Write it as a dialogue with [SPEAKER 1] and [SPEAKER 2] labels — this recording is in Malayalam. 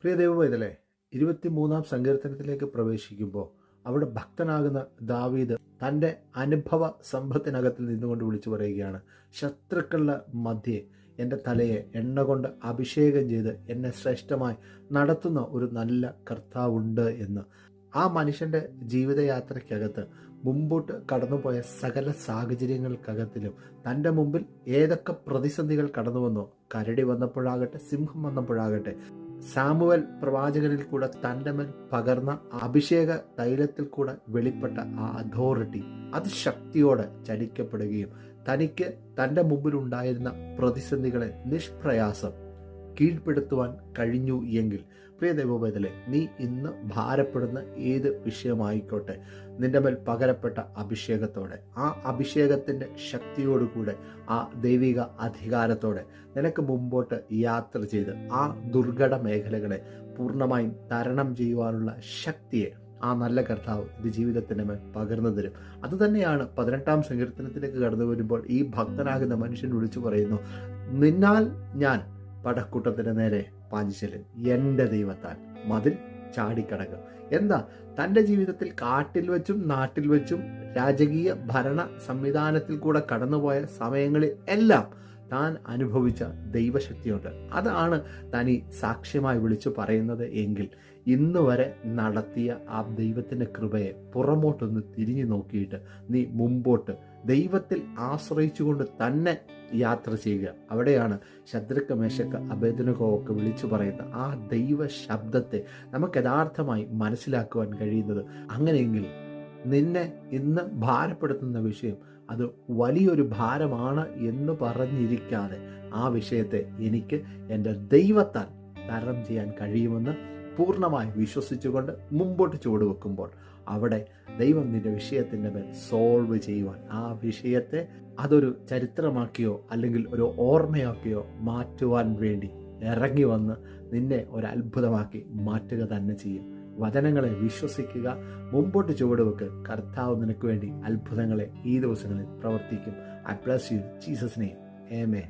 [SPEAKER 1] പ്രിയ ദൈവവേദലേ, 23-ാം സങ്കീർത്തനത്തിലേക്ക് പ്രവേശിക്കുമ്പോൾ അവിടെ ഭക്തനാകുന്ന ദാവീദ് തൻ്റെ അനുഭവ സമ്പത്തിനകത്തിൽ നിന്നുകൊണ്ട് വിളിച്ചു പറയുകയാണ്, ശത്രുക്കളുടെ മധ്യേ എൻ്റെ തലയെ എണ്ണ കൊണ്ട് അഭിഷേകം ചെയ്ത് എന്നെ ശ്രേഷ്ഠമായി നടത്തുന്ന ഒരു നല്ല കർത്താവുണ്ട് എന്ന്. ആ മനുഷ്യൻ്റെ ജീവിതയാത്രയ്ക്കകത്ത് മുമ്പോട്ട് കടന്നുപോയ സകല സാഹചര്യങ്ങൾക്കകത്തിലും തൻ്റെ മുമ്പിൽ ഏതൊക്കെ പ്രതിസന്ധികൾ കടന്നു വന്നോ, കരടി വന്നപ്പോഴാകട്ടെ, സിംഹം വന്നപ്പോഴാകട്ടെ, സാമുവൽ പ്രവാചകനിൽ കൂടെ തൻ്റെ മേൽ പകർന്ന അഭിഷേക തൈലത്തിൽ കൂടെ വെളിപ്പെട്ട ആ അതോറിറ്റി അത് ശക്തിയോടെ ചലിക്കപ്പെടുകയും തനിക്ക് തൻ്റെ മുമ്പിലുണ്ടായിരുന്ന പ്രതിസന്ധികളെ നിഷ്പ്രയാസം കീഴ്പ്പെടുത്തുവാൻ കഴിഞ്ഞു എങ്കിൽ, പ്രിയ ദൈവവേദലേ, നീ ഇന്ന് ഭാരപ്പെടുന്ന ഏത് വിഷയമായിക്കോട്ടെ, നിന്റെ മേൽ പകരപ്പെട്ട അഭിഷേകത്തോടെ, ആ അഭിഷേകത്തിൻ്റെ ശക്തിയോടുകൂടെ, ആ ദൈവിക അധികാരത്തോടെ നിനക്ക് മുമ്പോട്ട് യാത്ര ചെയ്ത് ആ ദുർഘട മേഖലകളെ പൂർണ്ണമായും തരണം ചെയ്യുവാനുള്ള ശക്തിയെ ആ നല്ല കർത്താവ് ഇത് ജീവിതത്തിൻ്റെ മേൽ പകർന്നു തരും. അതുതന്നെയാണ് 18-ാം സങ്കീർത്തനത്തിലേക്ക് കടന്നു വരുമ്പോൾ ഈ ഭക്തനാകുന്ന മനുഷ്യൻ വിളിച്ചു പറയുന്നു, നിന്നാൽ ഞാൻ പടക്കൂട്ടത്തിന് നേരെ പാഞ്ഞുചെല്ലും, എൻ്റെ ദൈവത്താൽ മതിൽ ചാടിക്കടക്കും. എന്താ, തൻ്റെ ജീവിതത്തിൽ കാട്ടിൽ വെച്ചും നാട്ടിൽ വെച്ചും രാജകീയ ഭരണ സംവിധാനത്തിൽ കൂടെ കടന്നുപോയ സമയങ്ങളിൽ എല്ലാം താൻ അനുഭവിച്ച ദൈവശക്തിയുണ്ട്. അതാണ് താൻ ഈ സാക്ഷ്യമായി വിളിച്ചു പറയുന്നത് എങ്കിൽ, ഇന്ന് വരെ നടത്തിയ ആ ദൈവത്തിൻ്റെ കൃപയെ പുറമോട്ടൊന്ന് തിരിഞ്ഞു നോക്കിയിട്ട് നീ മുമ്പോട്ട് ദൈവത്തിൽ ആശ്രയിച്ചുകൊണ്ട് തന്നെ യാത്ര ചെയ്യുക. അവിടെയാണ് ശദ്രക്ക്, മേശക്ക്, അബേദ്നെഗോ ഒക്കെ വിളിച്ചു പറയുന്ന ആ ദൈവ ശബ്ദത്തെ നമുക്ക് യഥാർത്ഥമായി മനസ്സിലാക്കുവാൻ കഴിയുന്നത്. അങ്ങനെയെങ്കിൽ നിന്നെ ഇന്ന് ഭാരപ്പെടുത്തുന്ന വിഷയം അത് വലിയൊരു ഭാരമാണ് എന്ന് പറഞ്ഞിരിക്കാതെ ആ വിഷയത്തെ എനിക്ക് എൻ്റെ ദൈവത്താൽ തരണം ചെയ്യാൻ കഴിയുമെന്ന് പൂർണ്ണമായി വിശ്വസിച്ചുകൊണ്ട് മുമ്പോട്ട് ചുവടുവെക്കുമ്പോൾ അവിടെ ദൈവം നിന്റെ വിഷയത്തിൻ്റെ മേൽ സോൾവ് ചെയ്യുവാൻ, ആ വിഷയത്തെ അതൊരു ചരിത്രമാക്കിയോ അല്ലെങ്കിൽ ഒരു ഓർമ്മയാക്കിയോ മാറ്റുവാൻ വേണ്ടി ഇറങ്ങി വന്ന് നിന്നെ ഒരു അത്ഭുതമാക്കി മാറ്റുക തന്നെ ചെയ്യും. വചനങ്ങളെ വിശ്വസിക്കുക, മുമ്പോട്ട് ചുവടുവെക്ക്. കർത്താവ് നിനക്ക് വേണ്ടി അത്ഭുതങ്ങളെ ഈ ദിവസങ്ങളിൽ പ്രവർത്തിക്കും. I bless you, Jesus name, amen.